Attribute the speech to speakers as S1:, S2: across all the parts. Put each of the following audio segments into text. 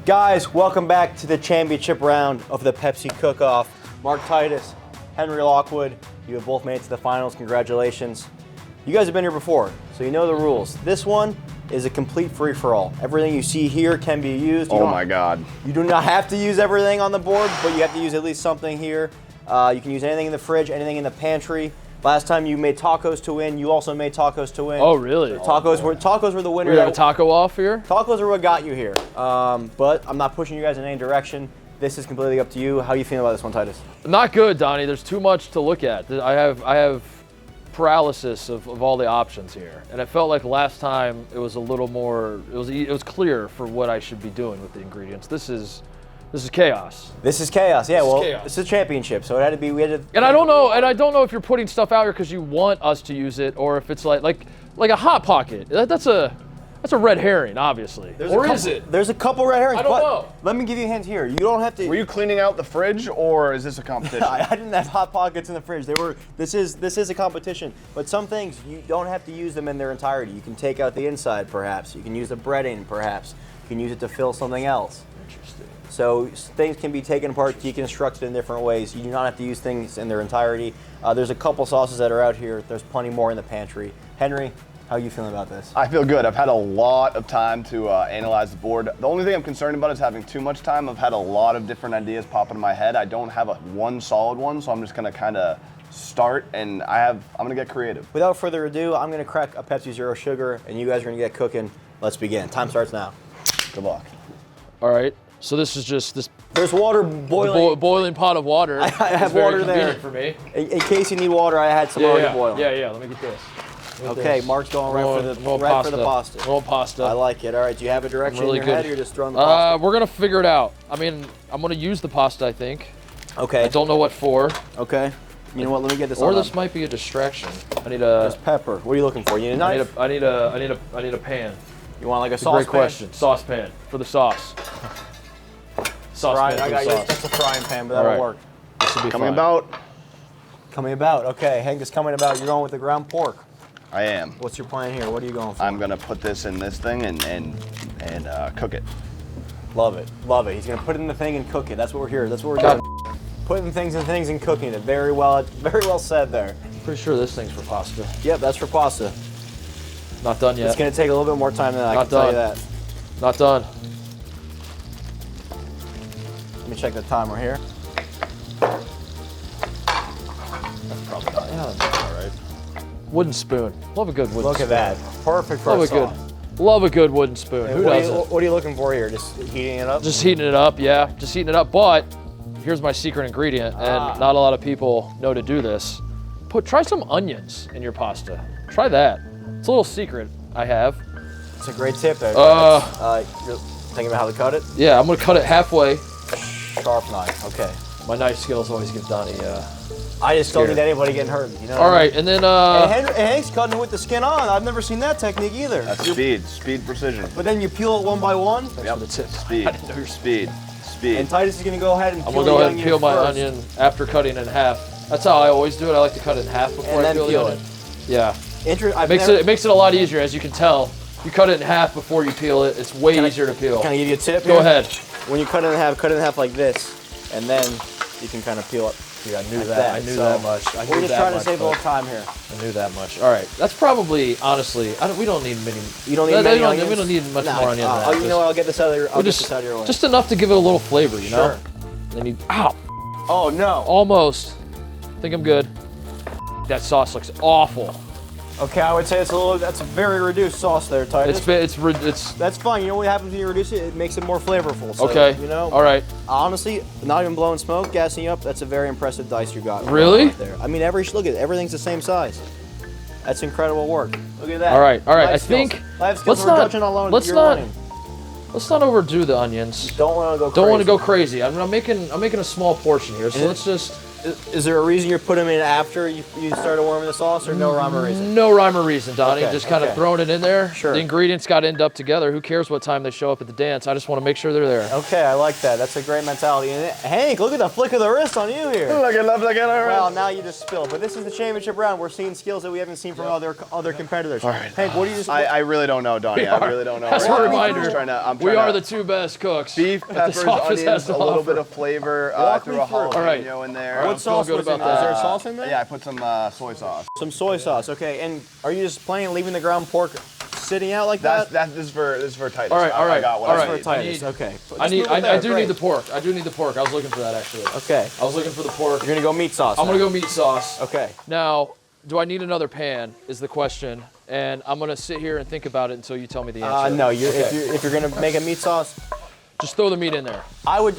S1: Guys, welcome back to the championship round of the Pepsi Cook-Off. Mark Titus, Henry Lockwood, you have both made it to the finals. Congratulations. You guys have been here before, so you know the rules. This one is a complete free-for-all. Everything you see here can be used.
S2: Oh my God.
S1: You do not have to use everything on the board, but you have to use at least something here. You can use anything in the fridge, anything in the pantry. Last time you made tacos to win, you also made tacos to win.
S3: Oh, really?
S1: Tacos were the winner.
S3: We have a taco off here?
S1: Tacos are what got you here. But I'm not pushing you guys in any direction. This is completely up to you. How are you feeling about this one, Titus?
S3: Not good, Donnie. There's too much to look at. I have paralysis of all the options here. And it felt like last time it was a little more, it was clear for what I should be doing with the ingredients. This is chaos.
S1: This is chaos. Yeah, well,
S3: chaos.
S1: This is a championship, so it had to be. We had to.
S3: And I don't know if you're putting stuff out here because you want us to use it, or if it's like a hot pocket. That's a red herring, obviously.
S1: Is it? There's a couple red herrings.
S3: I don't know.
S1: Let me give you a hint here. You don't have to.
S2: Were you cleaning out the fridge, or is this a competition?
S1: I didn't have hot pockets in the fridge. This is a competition. But some things you don't have to use them in their entirety. You can take out the inside, perhaps. You can use the breading, perhaps. You can use it to fill something else.
S3: Interesting.
S1: So things can be taken apart, deconstructed in different ways. You do not have to use things in their entirety. There's a couple sauces that are out here. There's plenty more in the pantry. Henry, how are you feeling about this?
S2: I feel good. I've had a lot of time to analyze the board. The only thing I'm concerned about is having too much time. I've had a lot of different ideas pop into my head. I don't have one solid one, so I'm just gonna kind of start, and I'm gonna get creative.
S1: Without further ado, I'm gonna crack a Pepsi Zero Sugar, and you guys are gonna get cooking. Let's begin. Time starts now.
S2: Good luck.
S3: All right. So this is just this.
S1: There's water boiling.
S3: Boiling pot of water.
S1: I have water there
S3: for me.
S1: In case you need water, I had some already boiling.
S3: Yeah. Let me get this.
S1: Okay, Mark's going right for the pasta.
S3: Roll pasta.
S1: I like it. All right, do you have a direction
S3: really
S1: in your
S3: good.
S1: head, or you're just throwing the pasta?
S3: We're gonna figure it out. I mean, I'm gonna use the pasta, I think.
S1: Okay.
S3: I don't know what for.
S1: Okay. You know what? Let me get this.
S3: Or this might be a distraction. I need a.
S1: There's pepper. What are you looking for? You need a knife?
S3: I need a pan.
S1: You want like a saucepan?
S3: Great question. Saucepan for the sauce. Saucepan.
S1: I got you. That's a frying pan, but that'll work.
S3: This will be
S2: Coming
S3: fine.
S2: about.
S1: Coming about. Okay, Hank is coming about. You're going with the ground pork.
S2: I am.
S1: What's your plan here? What are you going for?
S2: I'm gonna put this in this thing and cook it.
S1: Love it. Love it. He's gonna put it in the thing and cook it. That's what we're here. That's what we're
S3: God.
S1: doing. Putting things in things and cooking it. Very well said there.
S3: Pretty sure this thing's for pasta.
S1: Yep, that's for pasta.
S3: Not done yet.
S1: It's gonna take a little bit more time than that. I can tell you that.
S3: Not done.
S1: Let me check the timer here.
S3: That's probably not. Yeah, that's all right. Wooden spoon. Love a good wooden spoon.
S1: Look at that. Perfect for a sauce.
S3: Love a good wooden spoon. Who doesn't?
S1: What are you looking for here? Just heating it up?
S3: Just heating it up, yeah. Just heating it up. But here's my secret ingredient, and not a lot of people know to do this. Try some onions in your pasta. Try that. It's a little secret I have.
S1: It's a great tip there. You're thinking about how to cut it?
S3: Yeah, I'm gonna cut it halfway.
S1: Sharp knife. Okay.
S3: My knife skills always give Donnie.
S1: I just don't need anybody getting hurt. You know.
S3: All right, and then.
S1: And Hank's cutting it with the skin on. I've never seen that technique either.
S2: That's speed, precision.
S1: But then you peel it one by one.
S3: Yep. The tip.
S2: Speed.
S3: I didn't know your
S2: speed.
S1: And Titus is gonna go ahead and peel
S3: I'm gonna go ahead and
S1: onion
S3: peel my
S1: first.
S3: onion after cutting it in half. That's how I always do it. I like to cut it in half before
S1: And
S3: I
S1: then
S3: peel the onion. Yeah. It makes it a lot easier, as you can tell. You cut it in half before you peel it. It's way easier to peel.
S1: Can I give you a tip?
S3: Go ahead.
S1: When you cut it in half like this, and then you can kind of peel it.
S3: Yeah, I knew that. I knew that much.
S1: We're just trying to save a little time here.
S3: I knew that much. All right, that's probably honestly. We don't need many.
S1: You don't need many onions?
S3: We don't need much more onion than that.
S1: You know what? I'll get this out of your way.
S3: Just enough to give it a little flavor, you know. Then you. Ow!
S1: Oh no!
S3: Almost. I think I'm good. That sauce looks awful.
S1: Okay, I would say that's a very reduced sauce there, Titus.
S3: It's.
S1: That's fine. You know what happens when you reduce it? It makes it more flavorful. So,
S3: okay.
S1: You know.
S3: All right.
S1: Honestly, not even blowing smoke, gassing you up. That's a very impressive dice you got.
S3: Really?
S1: Right there. I mean, look at it. Everything's the same size. That's incredible work. Look at that.
S3: All right.
S1: I think. Let's
S3: not overdo the onions.
S1: Don't want to go crazy.
S3: Don't want to go crazy. I'm making a small portion here, so let's just.
S1: Is there a reason you're putting them in after you started warming the sauce, or no rhyme or reason?
S3: No rhyme or reason, Donnie.
S1: Okay,
S3: Just kind of
S1: okay.
S3: throwing it in there.
S1: Sure.
S3: The ingredients got to end up together. Who cares what time they show up at the dance? I just want to make sure they're there.
S1: Okay, I like that. That's a great mentality. And Hank, look at the flick of the wrist on you here.
S2: Look at
S1: Well, now you just spilled. But this is the championship round. We're seeing skills that we haven't seen from other competitors. All right. Hank, what do you just?
S2: I really don't know, Donnie. I really don't know.
S3: As a
S2: I'm
S3: reminder,
S2: just trying to,
S3: we are the two best cooks.
S2: beef,
S3: that this
S2: peppers,
S3: office has
S2: onions,
S3: to
S2: a little
S3: offer.
S2: bit of flavor.
S1: Walk
S2: Threw
S1: me
S2: a
S1: through.
S2: jalapeno
S3: All right.
S2: in there.
S1: What sauce
S3: good
S1: was in
S3: about
S1: there? Is
S3: that.
S1: there a sauce in there?
S2: Yeah, I put some soy sauce.
S1: Some soy sauce. Okay. And are you just planning on leaving the ground pork sitting out like that?
S2: This is for Titus.
S3: All right, all right,
S2: I got what
S3: all
S2: I
S3: right.
S1: For
S2: need.
S1: Titus.
S3: I need-
S1: Okay.
S3: I do need the pork. I do need the pork. I was looking for that actually.
S1: Okay.
S3: I was looking for the pork.
S1: You're gonna go meat sauce.
S3: I'm
S1: now.
S3: gonna go meat sauce.
S1: Okay.
S3: Now, do I need another pan? Is the question, and I'm gonna sit here and think about it until you tell me the answer.
S1: No.
S3: Okay.
S1: If you're gonna make a meat sauce,
S3: Just throw the meat in there.
S1: I would.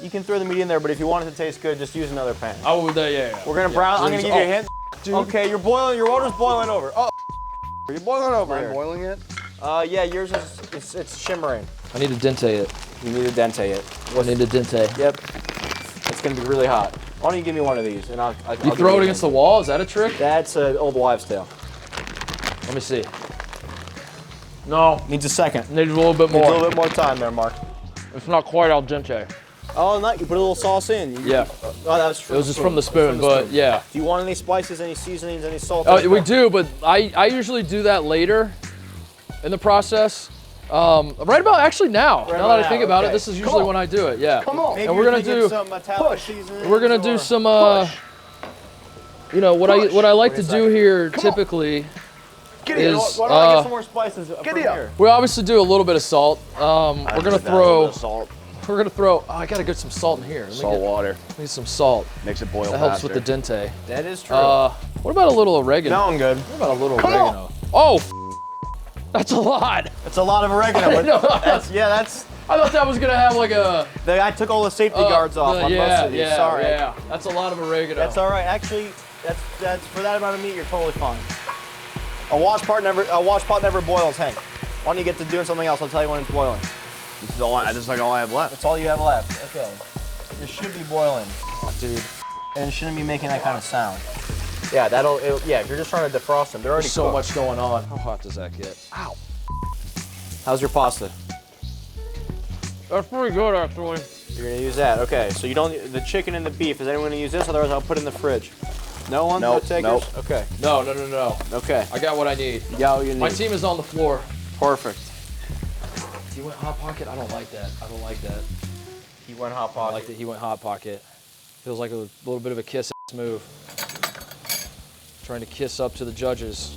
S1: You can throw the meat in there, but if you want it to taste good, just use another pan.
S3: Oh, yeah.
S1: We're gonna brown. I'm gonna give you a hint.
S3: Dude.
S1: Okay, you're boiling. Your water's boiling over. Oh, you're boiling over
S2: Am I
S1: here.
S2: boiling it?
S1: Yeah, yours is it's shimmering.
S3: I need to dente it.
S1: You need to dente it.
S3: I need to dente.
S1: Yep. It's gonna be really hot. Why don't you give me one of these and I'll
S3: You throw it against the wall? Is that a trick?
S1: That's an old wives' tale.
S3: Let me see. No,
S1: Needs a second.
S3: needs a little bit
S1: Needs a
S3: more.
S1: little bit more time there, Mark.
S3: It's not quite al dente.
S1: Oh, no, you put a little sauce in.
S3: Yeah,
S1: Oh, that was
S3: it was just from the spoon, but yeah.
S1: Do you want any spices, any seasonings, any salt?
S3: We do, but I usually do that later in the process. Right about actually now. Now that I think about it,
S1: okay.
S3: this is usually when I do it. Yeah.
S2: Come on.
S1: Maybe
S3: and we're
S1: you're
S3: gonna
S1: get
S3: do
S1: some Italian seasoning.
S3: we're gonna do some you know what I like to do here typically
S2: Giddy
S3: is
S2: up.
S1: Why don't I get some more spices from
S2: Giddy up.
S1: here?
S3: we obviously do a little bit of salt. We're gonna throw
S2: salt,
S3: oh, I gotta get some salt in here. Let me
S2: salt water.
S3: get some salt.
S2: Makes it boil
S3: That helps
S2: faster.
S3: with the dente.
S1: That is true.
S3: What about a little oregano?
S1: no, I'm good.
S3: What about a little
S2: Come
S3: oregano? Oh, that's a lot.
S1: It's a lot of oregano. But
S3: know.
S1: that's.
S3: I thought that was gonna have like a.
S1: I took all the safety guards off on most of these. Sorry.
S3: Yeah. That's a lot of oregano.
S1: That's all right. Actually, that's for that amount of meat, you're totally fine. A wash pot never boils, Hank. Why don't you get to doing something else? I'll tell you when it's boiling.
S2: This is all I have left.
S1: That's all you have left. Okay. It should be boiling, dude, and it shouldn't be making that kind of sound. Yeah, if you're just trying to defrost them, they're already
S3: There's so
S1: cooked.
S3: much going on. How hot does that get? Ow.
S1: How's your pasta?
S3: That's pretty good actually.
S1: You're gonna use that. Okay. So you don't the chicken and the beef. Is anyone gonna use this? Otherwise, I'll put it in the fridge. No one?
S2: Nope,
S1: No takers?
S2: nope.
S1: Okay.
S3: No.
S1: Okay.
S3: I got what I need.
S1: Yeah, you need.
S3: My team is on the floor.
S1: Perfect.
S3: He went hot pocket. I don't like that.
S1: He went hot
S3: I
S1: pot.
S3: like that he went hot pocket. Feels like a little bit of a kiss ass move. Trying to kiss up to the judges.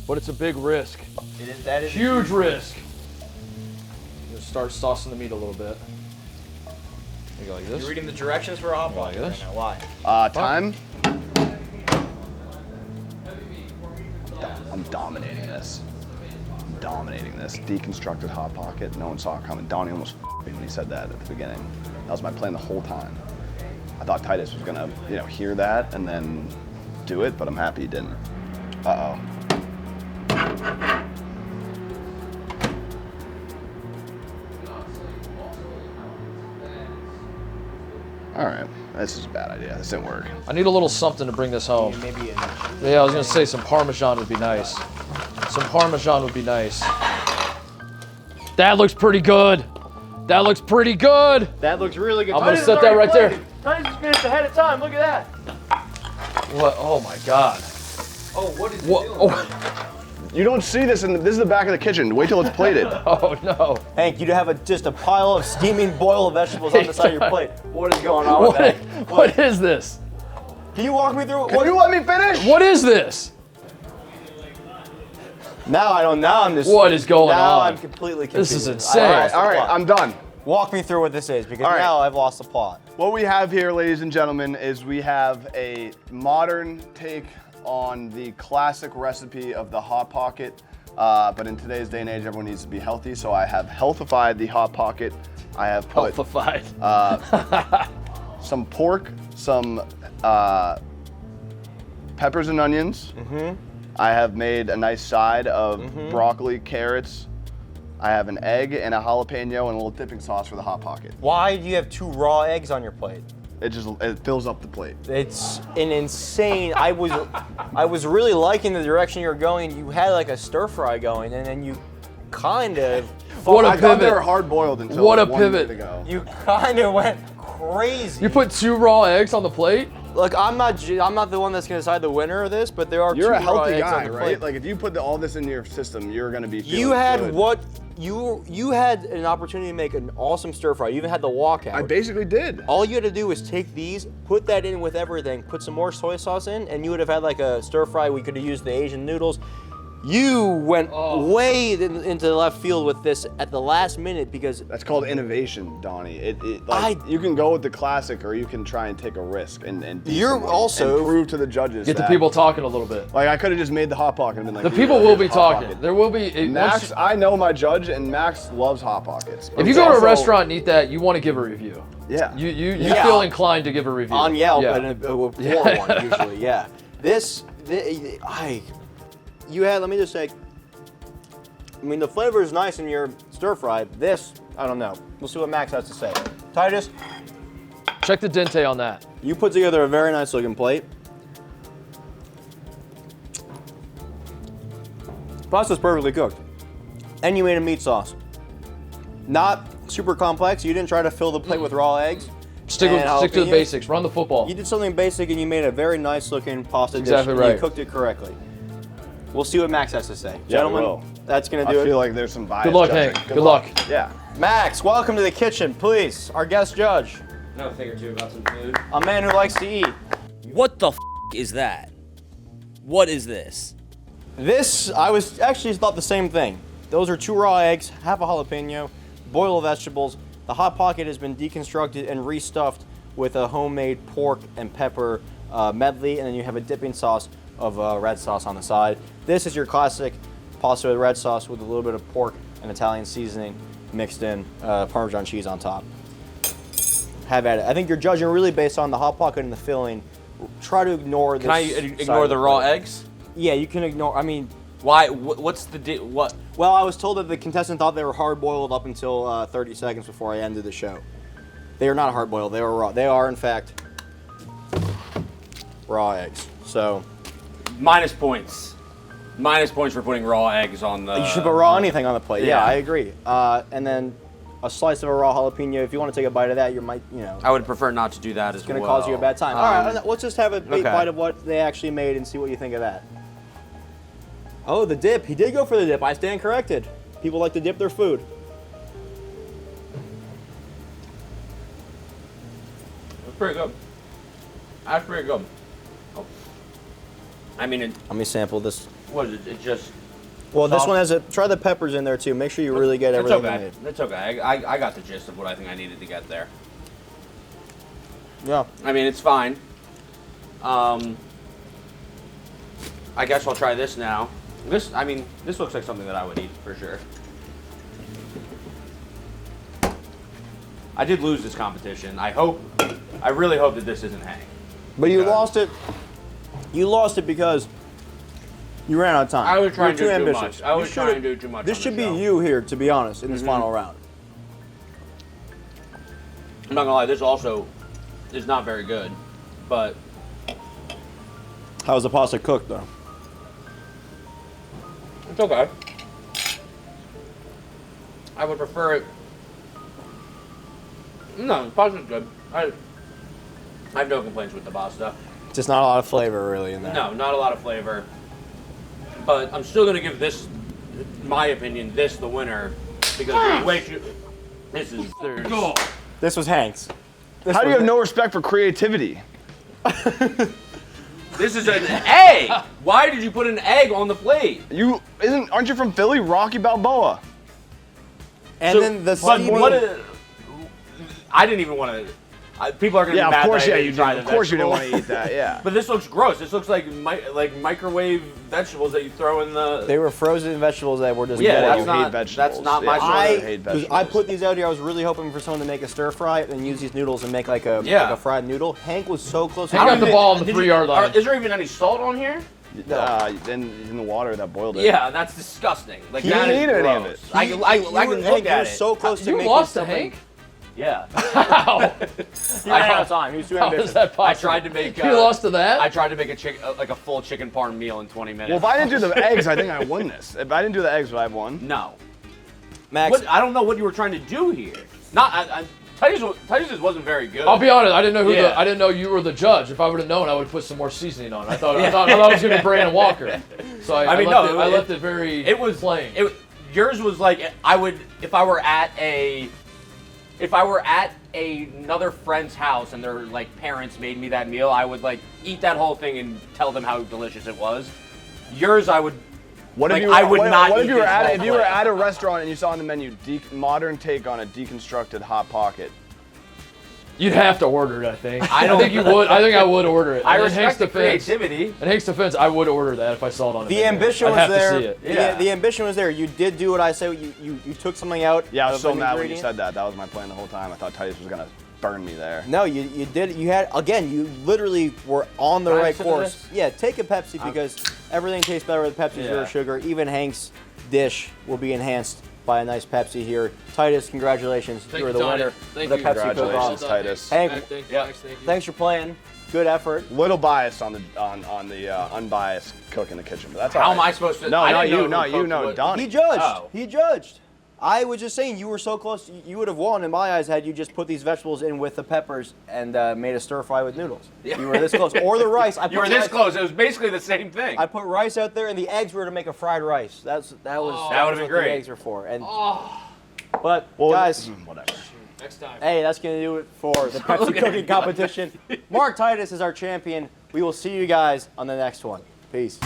S3: But it's a big risk.
S1: That is
S3: Huge risk. Just start saucing the meat a little bit. You go like this.
S1: You're reading the directions for a hot pot
S3: Like this?
S1: right now. Why?
S2: Time. I'm dominating this. Deconstructed hot pocket. No one saw it coming. Donny almost me when he said that at the beginning. That was my plan the whole time. I thought Titus was gonna, hear that and then do it, but I'm happy he didn't. Uh-oh. All right, this is a bad idea. This didn't work.
S3: I need a little something to bring this home.
S1: Maybe
S3: Yeah, I was gonna say some Parmesan would be nice. Some Parmesan would be nice. That looks pretty good. That looks pretty good.
S1: that looks really good.
S3: I'm gonna set that right there.
S1: Titus just finished ahead of time. Look at that.
S3: What? Oh my God.
S1: Oh, what is
S3: What? Oh,
S2: You don't see this, and this is the back of the kitchen. Wait till it's plated.
S3: oh no.
S1: Hank, you have just a pile of steaming boiled vegetables on the side of your plate. What is going on with
S3: What,
S1: that?
S3: what is this?
S1: Can you walk me through?
S2: Can you let me finish?
S3: What is this?
S1: Now I don't. Now I'm just.
S3: What is going
S1: now
S3: on?
S1: I'm completely confused.
S3: This is
S1: I
S3: insane.
S1: lost the
S2: All right,
S1: plot.
S2: I'm done.
S1: Walk me through what this is, because
S2: All right.
S1: now I've lost the plot.
S2: What we have here, ladies and gentlemen, is we have a modern take on the classic recipe of the Hot Pocket. But in today's day and age, everyone needs to be healthy, so I have healthified the Hot Pocket. I have put
S3: Healthified.
S2: some pork, some peppers and onions. I have made a nice side of broccoli, carrots. I have an egg and a jalapeno and a little dipping sauce for the Hot Pocket.
S1: Why do you have 2 raw eggs on your plate?
S2: It fills up the plate.
S1: It's an insane. I was really liking the direction you were going. You had like a stir fry going, and then you kind of.
S3: What a
S2: I thought they
S3: pivot.
S2: were hard boiled until
S3: What a
S2: 1
S3: pivot.
S2: minute ago.
S1: You kind of went crazy.
S3: You put 2 raw eggs on the plate?
S1: Look, I'm not the one that's gonna decide the winner of this, but there are
S2: You're
S1: 2
S2: a
S1: raw
S2: healthy
S1: eggs
S2: guy,
S1: on the
S2: right?
S1: plate.
S2: Like if you put all this into your system, you're gonna be.
S1: You
S2: feeling
S1: had
S2: good.
S1: what you had an opportunity to make an awesome stir fry. You even had the walkout.
S2: I basically did.
S1: All you had to do was take these, put that in with everything, put some more soy sauce in, and you would have had like a stir fry. We could have used the Asian noodles. You went way into the left field with this at the last minute because
S2: That's called innovation, Donnie. You can go with the classic, or you can try and take a risk and do
S1: You're
S2: something
S1: also-
S2: and prove to the judges.
S3: Get the
S2: that-
S3: people talking a little bit.
S2: Like I could have just made the hot pocket and been like.
S3: The people will be
S2: Hot
S3: talking.
S2: Pocket.
S3: There will be.
S2: Max, I know my judge, and Max loves hot pockets.
S3: If you go to a restaurant and eat that, you want to give a review.
S2: Yeah.
S3: You
S1: Yeah.
S3: feel inclined to give a review.
S1: on Yelp
S3: Yeah.
S1: and a poor one usually. Yeah. You had. Let me just say. I mean, the flavor is nice in your stir fry. This, I don't know. We'll see what Max has to say. Titus,
S3: Check the dente on that.
S1: you put together a very nice looking plate. Pasta's perfectly cooked. And you made a meat sauce. Not super complex. You didn't try to fill the plate with raw eggs.
S3: Stick
S1: and
S3: to the
S1: jalapenos.
S3: basics. Run the football.
S1: You did something basic and you made a very nice looking pasta
S3: Exactly
S1: dish.
S3: right.
S1: And you cooked it correctly. We'll see what Max has to say.
S2: Yeah,
S1: Gentlemen,
S2: we will.
S1: that's going to
S2: I
S1: do
S2: feel
S1: it.
S2: like there's some bias.
S3: Good luck,
S2: judging.
S3: Hank. Good luck.
S2: Yeah.
S1: Max, welcome to the kitchen, please. Our guest judge.
S4: Know a thing or two about some food.
S1: A man who likes to eat.
S4: What the is that? What is this?
S1: This, I was actually thought the same thing. Those are 2 raw eggs, half a jalapeno, boil of vegetables. The Hot Pocket has been deconstructed and restuffed with a homemade pork and pepper medley, and then you have a dipping sauce of red sauce on the side. This is your classic pasta with red sauce with a little bit of pork and Italian seasoning mixed in, Parmesan cheese on top. Have at it. I think you're judging really based on the Hot Pocket and the filling. Try to ignore this.
S4: Can I ignore the raw eggs?
S1: Yeah, you can ignore. I mean,
S4: Why? What's the what?
S1: well, I was told that the contestant thought they were hard boiled up until 30 seconds before I ended the show. They are not hard boiled. They are raw. They are, in fact, raw eggs. So
S4: Minus points. Minus points for putting raw eggs on the.
S1: you should put raw anything on the plate. Yeah,
S4: yeah.
S1: I agree. And then a slice of a raw jalapeno. If you want to take a bite of that, you might,
S4: I would prefer not to do that as
S1: it's
S4: well.
S1: going to cause you a bad time. All right, let's just have a big
S4: okay.
S1: bite of what they actually made and see what you think of that. Oh, the dip. He did go for the dip. I stand corrected. People like to dip their food.
S4: That's pretty good. That's pretty good. Oh. I mean,
S1: Let me sample this.
S4: what is it? It just.
S1: Well, this
S4: Sauce.
S1: one has try the peppers in there too. Make sure you really get
S4: It's
S1: everything
S4: okay.
S1: made.
S4: It's okay. I got the gist of what I think I needed to get there.
S1: Yeah.
S4: I mean, it's fine. I guess I'll try this now. This looks like something that I would eat for sure. I did lose this competition. I really hope that this isn't Hank.
S1: But you
S4: Okay.
S1: lost it. You lost it because you ran out of time.
S4: I was trying
S1: You're
S4: to do too
S1: ambitious.
S4: much. I was
S1: You
S4: trying
S1: should've-
S4: to do too much
S1: This
S4: on
S1: should
S4: the
S1: be
S4: show.
S1: you here, to be honest, in this final round.
S4: I'm not gonna lie, this also is not very good, but
S1: How was the pasta cooked, though?
S4: it's okay. I would prefer it. No, the pasta's good. I have no complaints with the pasta.
S1: Just not a lot of flavor, really, in there.
S4: No, not a lot of flavor. But I'm still gonna give this, in my opinion, this the winner because there's way too. This is there's.
S1: This was Hank's. This
S2: How do you
S1: was
S2: have no respect for creativity?
S4: This is an egg. Why did you put an egg on the plate?
S2: Aren't you from Philly? Rocky Balboa.
S1: And then the
S4: But
S1: steaming-
S4: I didn't even want to. People are gonna be
S2: Yeah,
S4: mad
S2: of course,
S4: that I
S2: yeah,
S4: didn't
S2: you
S4: try
S2: did.
S4: the
S2: Of course, you didn't
S4: vegetables.
S2: want to eat that. Yeah.
S4: But this looks gross. This looks like microwave vegetables that you throw in the.
S1: They were frozen vegetables that were just
S4: Yeah,
S1: boiled.
S4: that's
S2: you
S4: not-
S2: hate vegetables.
S4: that's not my
S2: Yeah,
S4: sort
S2: I
S4: of-
S2: hate
S1: Because
S2: vegetables.
S1: I put these out here, I was really hoping for someone to make a stir fry and use these noodles and make like a fried noodle. Hank was so close.
S3: Hank got the ball on the
S4: Did
S3: 3-yard line.
S4: Is there even any salt on here?
S2: in the water that boiled it.
S4: Yeah, that's disgusting. Like
S2: He
S4: that
S2: didn't
S4: is
S2: eat any of
S4: gross.
S2: it.
S4: I can look
S1: Hank
S4: at
S1: was
S4: it.
S1: so close to
S3: You
S1: making
S3: lost to
S1: something.
S3: Hank?
S4: Yeah.
S3: How?
S1: He ran out of time. He was too
S3: How
S1: ambitious.
S3: is that possible?
S4: I tried to make.
S3: You lost to that?
S4: I tried to make a full chicken parm meal in 20 minutes.
S2: Well, if I didn't do the eggs, I think I won this. If I didn't do the eggs, would I have won?
S4: No.
S1: Max,
S4: I don't know what you were trying to do here. Titus wasn't very good.
S3: I'll be honest. I didn't know
S4: Yeah.
S3: I didn't know you were the judge. If I would have known, I would have put some more seasoning on. I thought it was gonna be Brandon Walker. So I left it very plain.
S4: Yours was like if I were at another friend's house and their like parents made me that meal, I would like eat that whole thing and tell them how delicious it was. Yours, I would.
S2: What if
S4: Like,
S2: you were,
S4: I would not
S2: What if
S4: eat
S2: you were
S4: this
S2: at
S4: whole
S2: if you were
S4: plate.
S2: at a restaurant and you saw on the menu modern take on a deconstructed hot pocket?
S3: You'd have to order it, I think.
S4: I don't-
S3: think you would. I think I would order it.
S4: I
S3: And in
S4: respect
S3: Hank's
S4: the
S3: defense-
S4: creativity.
S3: In Hank's defense, I would order that if I saw it on the
S1: the
S3: menu.
S1: ambition
S3: I'd
S1: was
S3: have
S1: there.
S3: to see it.
S4: Yeah.
S1: The ambition was there. You did do what I said. You took something out.
S2: Yeah, I was
S1: of
S2: so
S1: an
S2: mad when you
S1: ingredient.
S2: said that. That was my plan the whole time. I thought Titus was gonna burn me there.
S1: No, you did. You had again. You literally were on the
S4: Can I
S1: right
S4: sip of
S1: course.
S4: this?
S1: Yeah, take a Pepsi because everything tastes better with Pepsi, zero
S4: Yeah.
S1: sugar. Even Hank's dish will be enhanced by a nice Pepsi here. Titus, congratulations.
S3: Thank
S1: you are
S3: you,
S1: the
S3: Donny.
S1: winner
S3: Thank
S1: of the
S3: you.
S1: Pepsi
S2: Congratulations,
S1: cook-off.
S2: Titus.
S1: Hank,
S3: Thank you,
S4: Yeah.
S3: Max, thank you.
S1: thanks for playing. Good effort.
S2: Little biased on the unbiased cook in the kitchen, but that's all
S4: How
S2: right.
S4: am I supposed to?
S2: No,
S4: I
S2: not
S4: didn't know
S2: you,
S4: who
S2: not you,
S4: cooked
S2: no,
S4: what.
S2: Donny.
S1: He judged.
S4: Oh.
S1: He judged. I was just saying you were so close. You would have won in my eyes had you just put these vegetables in with the peppers and made a stir fry with noodles. You were this close. Or the rice.
S4: You were this close. It was basically the same thing.
S1: I put rice out there, and the eggs were to make a fried rice. That was
S4: That would've
S1: what
S4: been
S1: the
S4: great.
S1: eggs were for. And but
S2: Well,
S1: guys,
S2: whatever.
S3: Next time.
S1: hey, that's gonna do it for the Pepsi cooking competition. Mark Titus is our champion. We will see you guys on the next one. Peace.